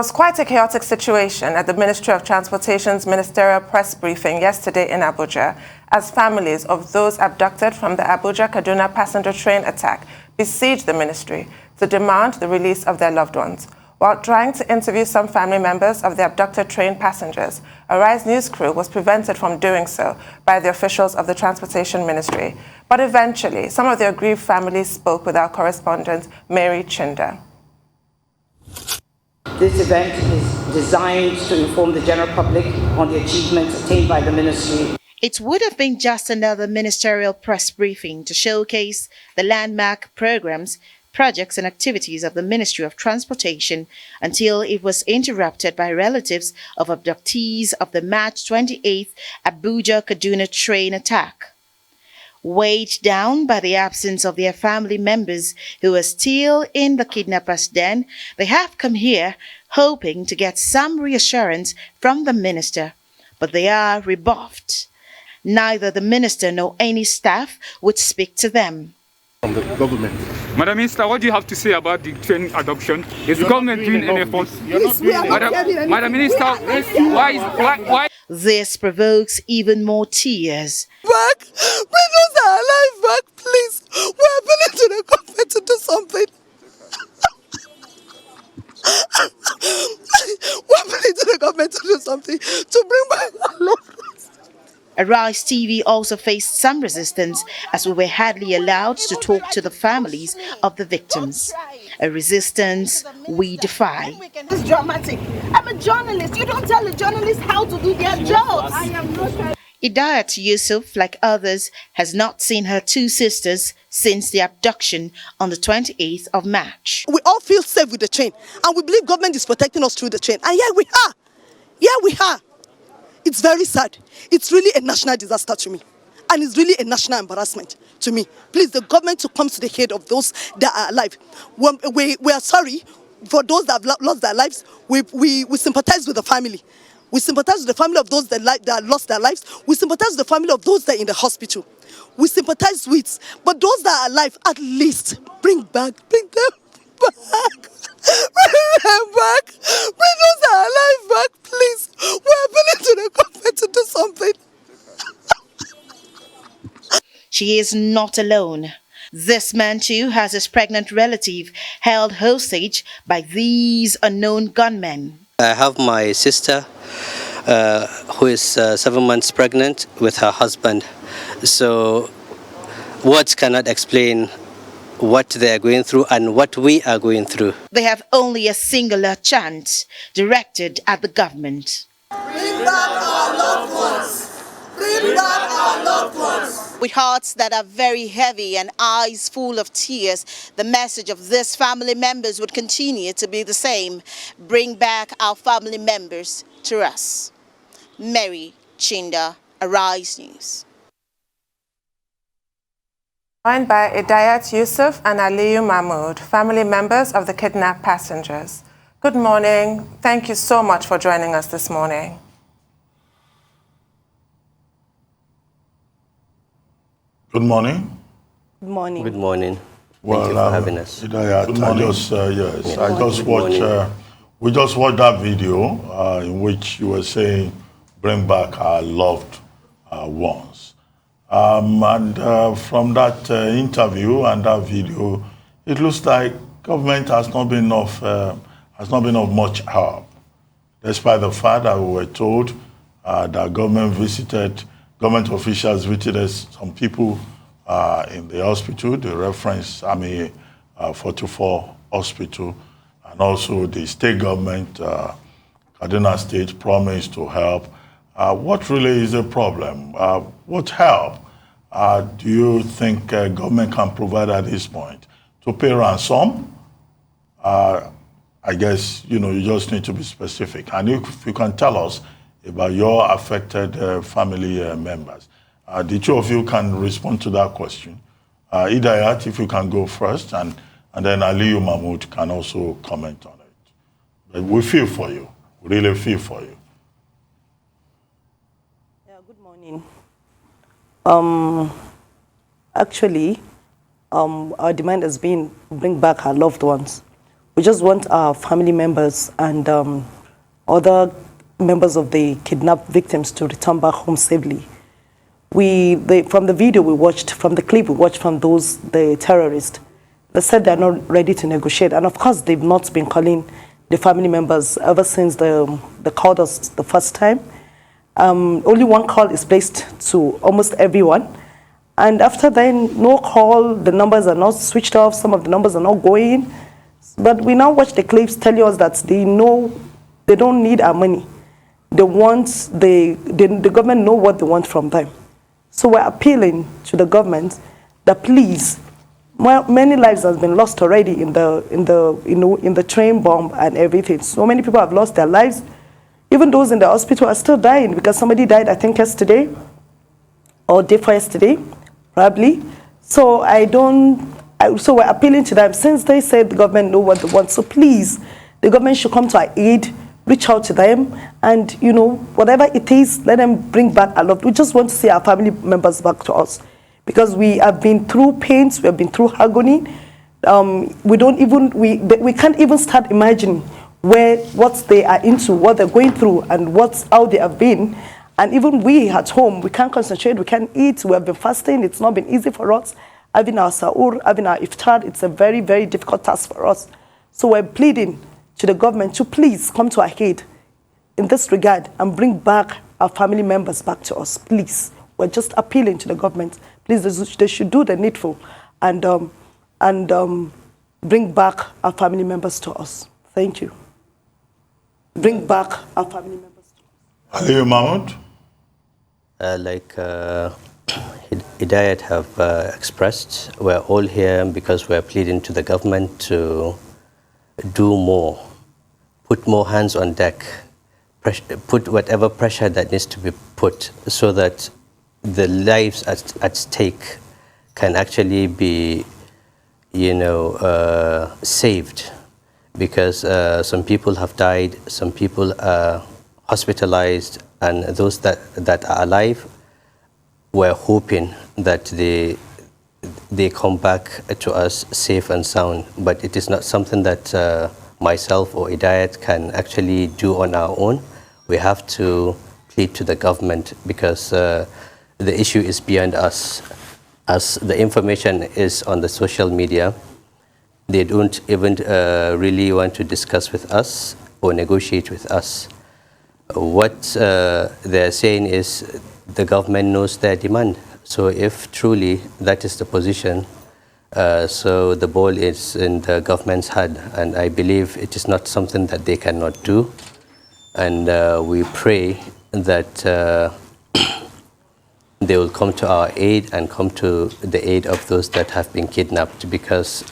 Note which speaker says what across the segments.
Speaker 1: was quite a chaotic situation at the Ministry of Transportation's ministerial press briefing yesterday in Abuja, as families of those abducted from the Abuja-Kaduna passenger train attack besieged the ministry to demand the release of their loved ones. While trying to interview some family members of the abducted train passengers, Arise News crew was prevented from doing so by the officials of the Transportation Ministry. But eventually, some of the aggrieved families spoke with our correspondent, Chinda.
Speaker 2: This event is designed to inform the general public on the achievements attained by the ministry.
Speaker 3: It would have been just another ministerial press briefing to showcase the landmark programs, projects and activities of the Ministry of Transportation until it was interrupted by relatives of abductees of the March 28th Abuja-Kaduna train attack. Weighed down by the absence of their family members who are still in the kidnappers' den, they have come here hoping to get some reassurance from the minister, but they are rebuffed. Neither the minister nor any staff would speak to them.
Speaker 4: From the government.
Speaker 5: Madam Minister, what do you have to say about the train adoption? Is the government doing any efforts? Madam Minister, why?
Speaker 3: This provokes even more tears.
Speaker 6: Back! Bring us alive back, please! We're appealing to the government to do something. We're appealing to the government to do something, to bring back our loved ones.
Speaker 3: Arise TV also faced some resistance as we were hardly allowed to talk to the families of the victims. A resistance we defy.
Speaker 7: It's dramatic. I'm a journalist. You don't tell a journalist how to do their jobs.
Speaker 3: Idayat Yusuf, like others, has not seen her two sisters since the abduction on the 28th of March.
Speaker 6: We all feel safe with the train, and we believe government is protecting us through the train. And here we are. Here we are. It's very sad. It's really a national disaster to me. And it's really a national embarrassment to me. Please, the government to come to the head of those that are alive. We are sorry for those that have lost their lives. We sympathize with the family. We sympathize with the family of those that lost their lives. We sympathize with the family of those that are in the hospital. We sympathize with. But those that are alive, at least, bring them back. Bring them back. Bring those that are alive back, please. We're appealing to the government to do something.
Speaker 3: She is not alone. This man too has his pregnant relative held hostage by these unknown gunmen.
Speaker 8: I have my sister who is 7 months pregnant with her husband. So words cannot explain what they are going through and what we are going through.
Speaker 3: They have only a singular chant directed at the government.
Speaker 6: Bring back our loved ones. Bring back our loved ones.
Speaker 9: With hearts that are very heavy and eyes full of tears, the message of these family members would continue to be the same. Bring back our family members to us. Chinda, Arise News.
Speaker 1: Joined by Idayat, Yusuf and Aliyu Mahmud, family members of the kidnapped passengers. Good morning. Thank you so much for joining us this morning.
Speaker 4: Good morning.
Speaker 2: Good morning.
Speaker 8: Good morning.
Speaker 4: Well,
Speaker 8: Thank you for having us.
Speaker 4: Idayat, we just watched that video in which you were saying, bring back our loved ones. From that interview and that video, it looks like government has not been of much help, despite the fact that we were told that government officials visited some people in the hospital, the reference Army 44 hospital, and also the state government, Kaduna State, promised to help. What really is the problem? What help do you think government can provide at this point? To pay ransom? I guess, you just need to be specific. And if you can tell us about your affected family members. The two of you can respond to that question. Idayat, if you can go first, and then Aliyu Mahmud can also comment on it. But we feel for you. We really feel for you.
Speaker 2: Yeah, good morning. Actually, our demand has been bring back our loved ones.
Speaker 6: We just want our family members and other members of the kidnapped victims to return back home safely. From the video we watched, from the clip we watched from the terrorists, they said they're not ready to negotiate. And of course, they've not been calling the family members ever since they called us the first time. Only one call is placed to almost everyone. And after then, no call, the numbers are not switched off, some of the numbers are not going. But we now watch the clips telling us that they know they don't need our money. They want, the government know what they want from them. So we're appealing to the government that please, many lives have been lost already in the train bomb and everything. So many people have lost their lives. Even those in the hospital are still dying because somebody died, I think, yesterday or day before yesterday, probably. So so we're appealing to them since they said the government know what they want. So please, the government should come to our aid, reach out to them, and whatever it is, let them bring back our love. We just want to see our family members back to us because we have been through pains, we have been through agony. We can't even start imagining what they are into, what they're going through, and how they have been. And even we at home, we can't concentrate, we can't eat, we have been fasting, it's not been easy for us. Having our sahur, having our iftar, it's a very, very difficult task for us. So we're pleading to the government to please come to our aid in this regard and bring back our family members back to us, please. We're just appealing to the government. Please, they should do the needful and bring back our family members to us. Thank you. Bring back our family members to us.
Speaker 4: Aliyu, Mahmud?
Speaker 8: Idayat have expressed, we're all here because we're pleading to the government to do more, put more hands on deck, put whatever pressure that needs to be put so that the lives at stake can actually be, saved. Because some people have died, some people are hospitalized, and those that are alive, we're hoping that they come back to us safe and sound. But it is not something that myself or Idayat can actually do on our own. We have to plead to the government because the issue is beyond us. As the information is on the social media, they don't even really want to discuss with us or negotiate with us. What they're saying is the government knows their demand. So if truly that is the position, so the ball is in the government's hand, and I believe it is not something that they cannot do. And we pray that they will come to our aid and come to the aid of those that have been kidnapped, because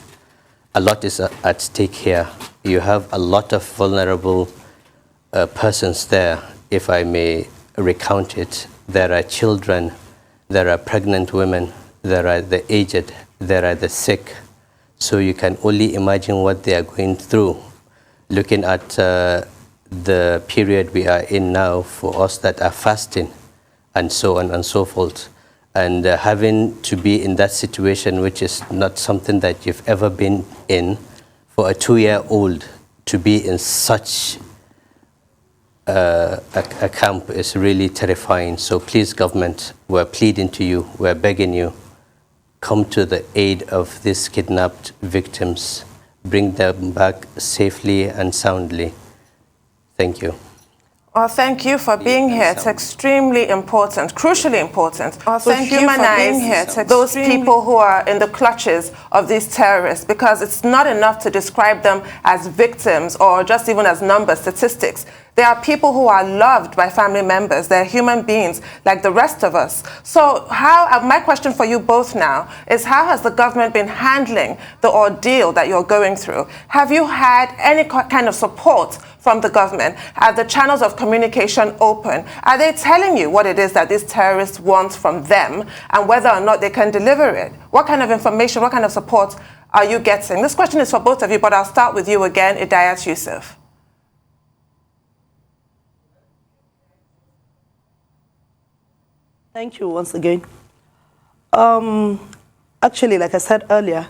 Speaker 8: a lot is at stake here. You have a lot of vulnerable persons there, if I may recount it. There are children, there are pregnant women, there are the aged, there are the sick. So you can only imagine what they are going through. Looking at the period we are in now for us that are fasting and so on and so forth. And having to be in that situation, which is not something that you've ever been in, for a 2-year-old to be in such a camp is really terrifying. So please, government, we're pleading to you, we're begging you, come to the aid of these kidnapped victims, bring them back safely and soundly. Thank you.
Speaker 1: Well, thank you for being here. It's extremely important, crucially important, to humanize those people who are in the clutches of these terrorists, because it's not enough to describe them as victims or just even as numbers, statistics. They are people who are loved by family members. They're human beings like the rest of us. So my question for you both now is, how has the government been handling the ordeal that you're going through? Have you had any kind of support from the government? Are the channels of communication open? Are they telling you what it is that these terrorists want from them and whether or not they can deliver it? What kind of information, what kind of support are you getting? This question is for both of you, but I'll start with you again, Idayat Yusuf.
Speaker 6: Thank you once again. Actually, like I said earlier,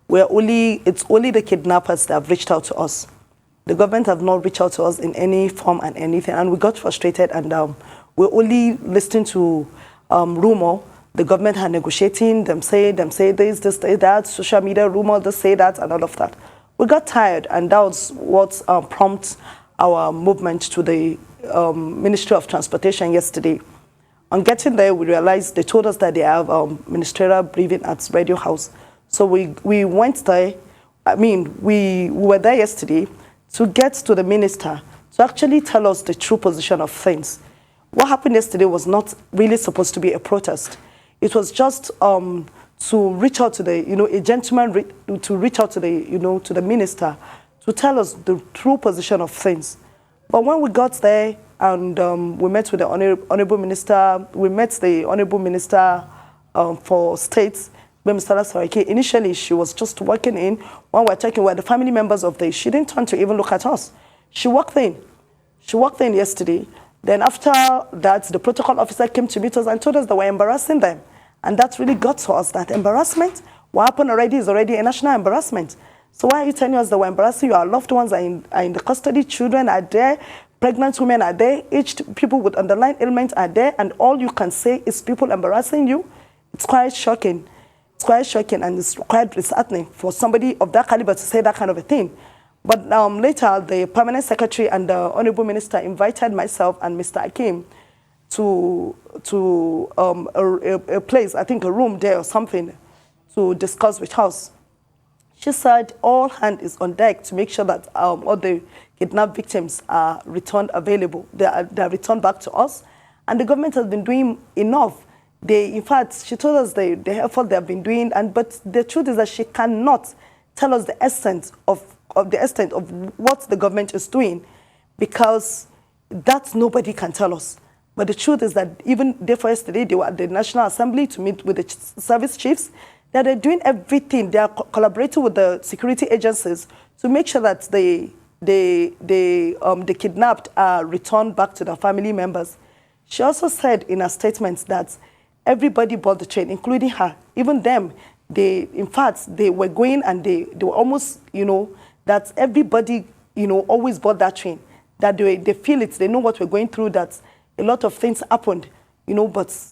Speaker 6: it's only the kidnappers that have reached out to us. The government have not reached out to us in any form and anything, and we got frustrated, and we're only listening to rumor. The government are negotiating, them say this, say that, social media rumor, this, say that, and all of that. We got tired, and that was what prompted our movement to the Ministry of Transportation yesterday. On getting there, we realized they told us that they have ministerial briefing at Radio House. So we went there. We were there yesterday to get to the minister to actually tell us the true position of things. What happened yesterday was not really supposed to be a protest. It was just to reach out to a gentleman to reach out to to the minister to tell us the true position of things. But when we got there and we met with the honorable minister, we met the honorable minister for states, Mr. Saraki. Initially, she was just walking in. When we were talking with the family members of she didn't turn to even look at us. She walked in. She walked in yesterday. Then after that, the protocol officer came to meet us and told us that we're embarrassing them. And that really got to us, that embarrassment, what happened already is already a national embarrassment. So why are you telling us that we're embarrassing you? Our loved ones are in the custody, children are there, pregnant women are there, aged people with underlying ailments are there, and all you can say is people embarrassing you? It's quite shocking. It's quite shocking, and it's quite disheartening for somebody of that caliber to say that kind of a thing. But later, the permanent secretary and the honorable minister invited myself and Mr. Akim to a place, I think a room there or something, to discuss with us. She said all hands is on deck to make sure that all the kidnapped victims are returned available. They are returned back to us, and the government has been doing enough. In fact, she told us the effort they have been doing, but the truth is that she cannot tell us the extent of what the government is doing, because that nobody can tell us. But the truth is that even therefore yesterday, they were at the National Assembly to meet with the service chiefs, that they're doing everything. They are collaborating with the security agencies to make sure that the kidnapped are returned back to their family members. She also said in her statement that everybody bought the train, including her. Even them, in fact, they were going and they were almost, that everybody, always bought that train. That they feel it, they know what we're going through, that a lot of things happened, but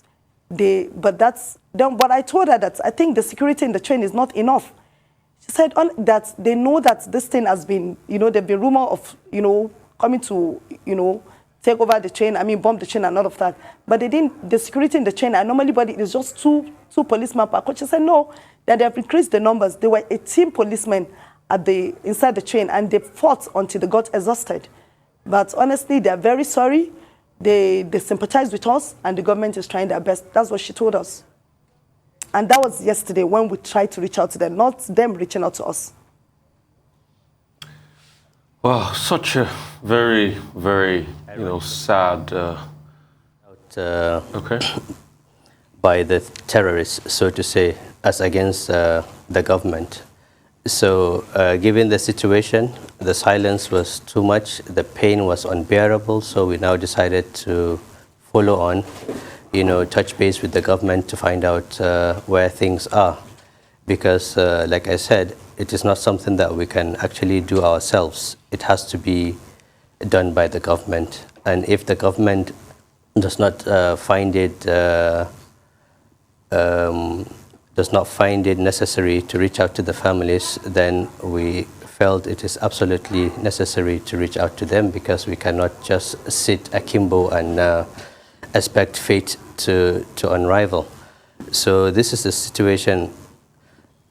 Speaker 6: I told her that I think the security in the train is not enough. She said that they know that this thing has been, there've been rumor of, coming to, take over the train, bomb the train and all of that. But the security in the train, normally it is just two policemen per coach. She said no, that they have increased the numbers. There were 18 policemen inside the train, and they fought until they got exhausted. But honestly, they are very sorry. They sympathize with us, and the government is trying their best. That's what she told us. And that was yesterday when we tried to reach out to them, not them reaching out to us.
Speaker 10: Wow, such a very, very, sad...
Speaker 8: by the terrorists, so to say, as against the government. So given the situation, the silence was too much, the pain was unbearable, so we now decided to follow on, touch base with the government to find out where things are. Because, like I said, it is not something that we can actually do ourselves. It has to be done by the government. And if the government does not find it necessary to reach out to the families, then we felt it is absolutely necessary to reach out to them, because we cannot just sit akimbo and expect fate to unravel. So this is the situation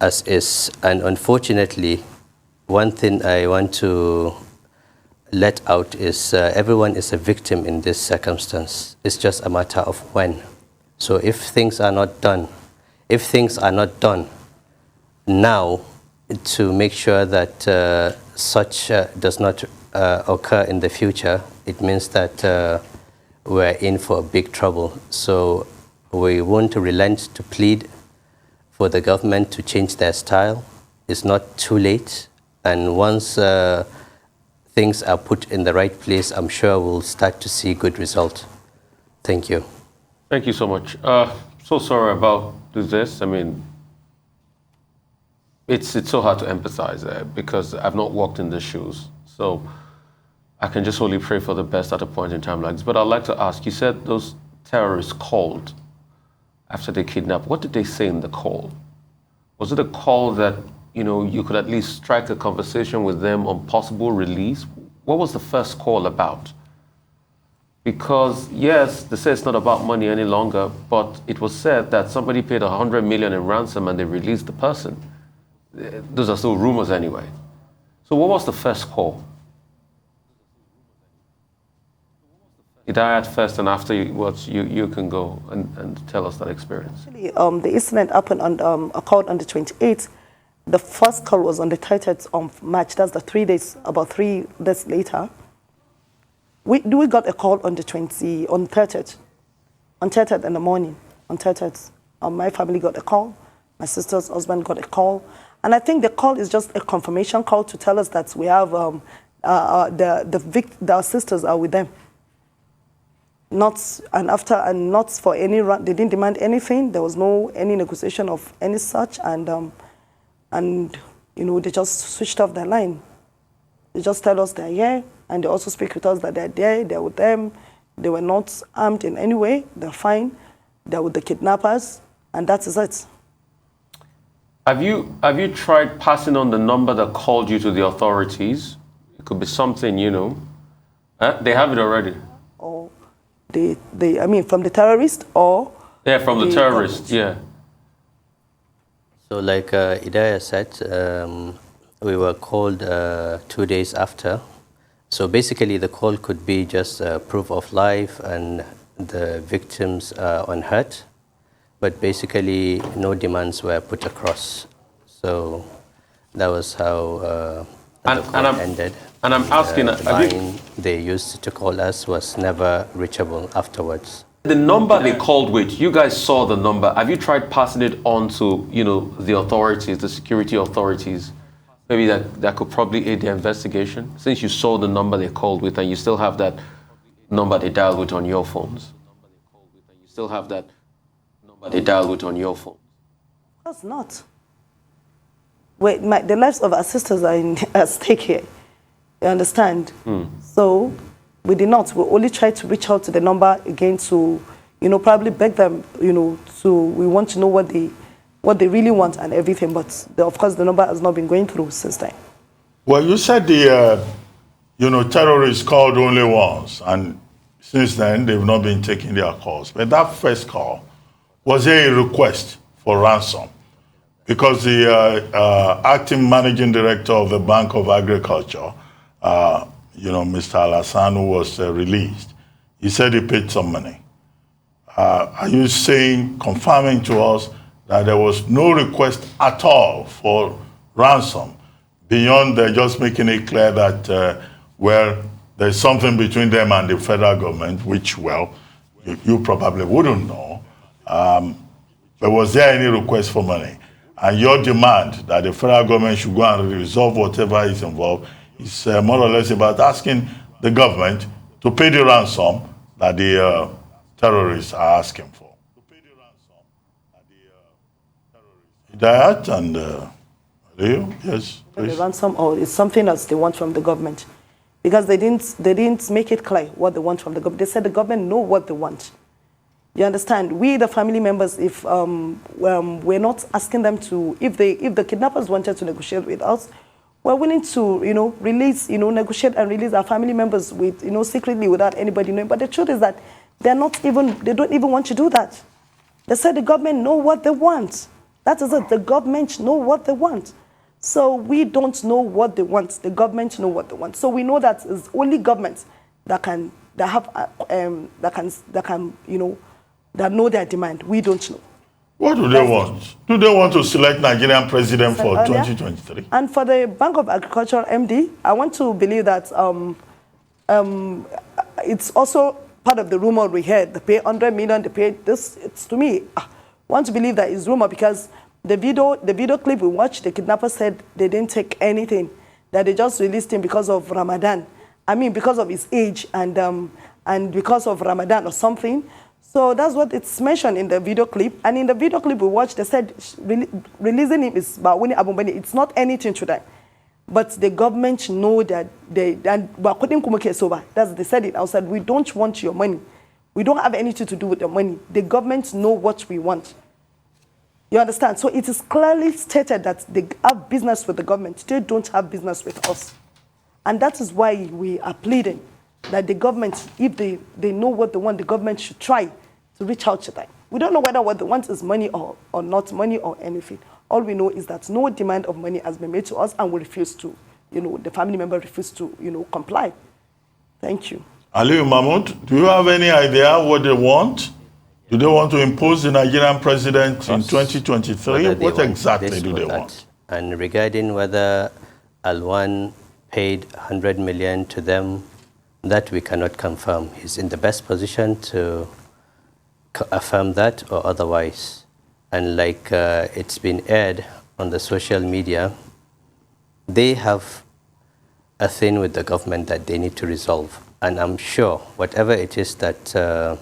Speaker 8: as is, and unfortunately, one thing I want to let out is everyone is a victim in this circumstance. It's just a matter of when. So if things are not done now to make sure that such does not occur in the future, it means that we're in for a big trouble. So we want to relent to plead for the government to change their style. It's not too late. And once things are put in the right place, I'm sure we'll start to see good results. Thank you.
Speaker 10: Thank you so much. So sorry about this. it's so hard to empathize there because I've not walked in the shoes. So I can just only pray for the best at a point in time like this. But I'd like to ask, you said those terrorists called after they kidnapped. What did they say in the call? Was it a call that, you could at least strike a conversation with them on possible release? What was the first call about? Because yes, they say it's not about money any longer, but it was said that somebody paid 100 million in ransom and they released the person. Those are still rumors anyway. So what was the first call? Idayat first, and afterwards you can go and tell us that experience.
Speaker 6: Actually, the incident happened on occurred on the 28th. The first call was on the 30th of March. That's about 3 days later. We got a call on the 30th in the morning. On 30th, my family got a call. My sister's husband got a call, and I think the call is just a confirmation call to tell us that we have our sisters are with them. Not for any run. They didn't demand anything. There was any negotiation of any such, and they just switched off their line. They just tell us they're here, and they also speak with us that they're there, they're with them. They were not armed in any way. They're fine. They're with the kidnappers, and that is it.
Speaker 10: Have you tried passing on the number that called you to the authorities? It could be something, They have it already.
Speaker 6: Or from the terrorist, or?
Speaker 10: Yeah, from the terrorist, yeah.
Speaker 8: So like Idayat said, we were called 2 days after. So basically the call could be just proof of life and the victims unhurt. But basically no demands were put across. So that was how the call ended.
Speaker 10: And I'm asking,
Speaker 8: the line they used to call us was never reachable afterwards.
Speaker 10: The number they called with, you guys saw the number. Have you tried passing it on to, the authorities, the security authorities? Maybe that could probably aid the investigation, since you saw the number they called with and you still have that number they dialed with on your phones. You still have that number they dialed with on your phone.
Speaker 6: Of course not. Wait, the lives of our sisters are at stake here. You understand? So we did not. We only tried to reach out to the number again to, probably beg them, we want to know what they really want and everything. But of course, the number has not been going through since then.
Speaker 4: Well, you said the, terrorists called only once, and since then they've not been taking their calls. But that first call, was there a request for ransom? Because the acting managing director of the Bank of Agriculture, Mr. Alassane, who was released, he said he paid some money. Are you confirming to us that there was no request at all for ransom beyond just making it clear that, there's something between them and the federal government, which, you probably wouldn't know. But was there any request for money? And your demand that the federal government should go and resolve whatever is involved is more or less about asking the government to pay the ransom that the terrorists are asking for. Idayat and Aliyu, yes, please.
Speaker 6: The ransom, or it's something else they want from the government, because they didn't make it clear what they want from the government. They said the government know what they want. You understand? We, the family members, if we're not asking them to, if the kidnappers wanted to negotiate with us, we're willing to, release, negotiate and release our family members with, secretly without anybody knowing. But the truth is that they don't even want to do that. They said the government know what they want. That is it. The government know what they want. So we don't know what they want. The government know what they want. So we know that it's only government that know their demand. We don't know.
Speaker 4: What do they want? Do they want to select Nigerian president for 2023?
Speaker 6: And for the Bank of Agriculture MD, I want to believe that it's also part of the rumor we heard. They pay 100 million, they pay this. It's, to me, I want to believe that it's rumor, because the video clip we watched, the kidnapper said they didn't take anything, that they just released him because of Ramadan. I mean, because of his age and because of Ramadan or something. So that's what it's mentioned in the video clip. And in the video clip we watched, they said releasing him is about winning Abumbani. It's not anything to them. But the government know that they said it outside. We don't want your money. We don't have anything to do with the money. The government know what we want. You understand? So it is clearly stated that they have business with the government. They don't have business with us. And that is why we are pleading that the government, if they know what they want, the government should try to reach out to them. We don't know whether what they want is money or not money or anything. All we know is that no demand of money has been made to us and we refuse to, the family member refused to, comply. Thank you.
Speaker 4: Aliyu, Mahmud, do you have any idea what they want? Do they want to impose the Nigerian president in 2023? What exactly do they want?
Speaker 8: And regarding whether Alwan paid 100 million to them, that we cannot confirm. He's in the best position to affirm that or otherwise. And like it's been aired on the social media, they have a thing with the government that they need to resolve. And I'm sure whatever it is that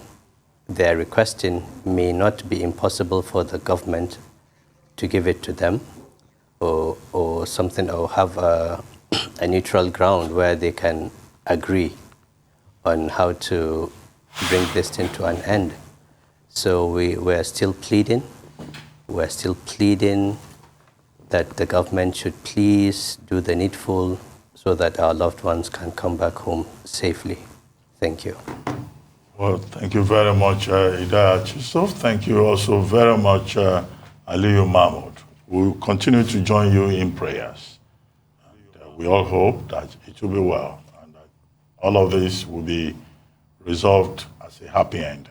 Speaker 8: they're requesting may not be impossible for the government to give it to them or something, or have a neutral ground where they can agree on how to bring this thing to an end. So we're still pleading. We're still pleading that the government should please do the needful so that our loved ones can come back home safely. Thank you.
Speaker 4: Well, thank you very much, Idayat Yusuf. Thank you also very much, Aliyu Mahmud. We will continue to join you in prayers. And, we all hope that it will be well and that all of this will be resolved as a happy ending.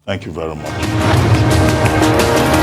Speaker 4: Thank you very much.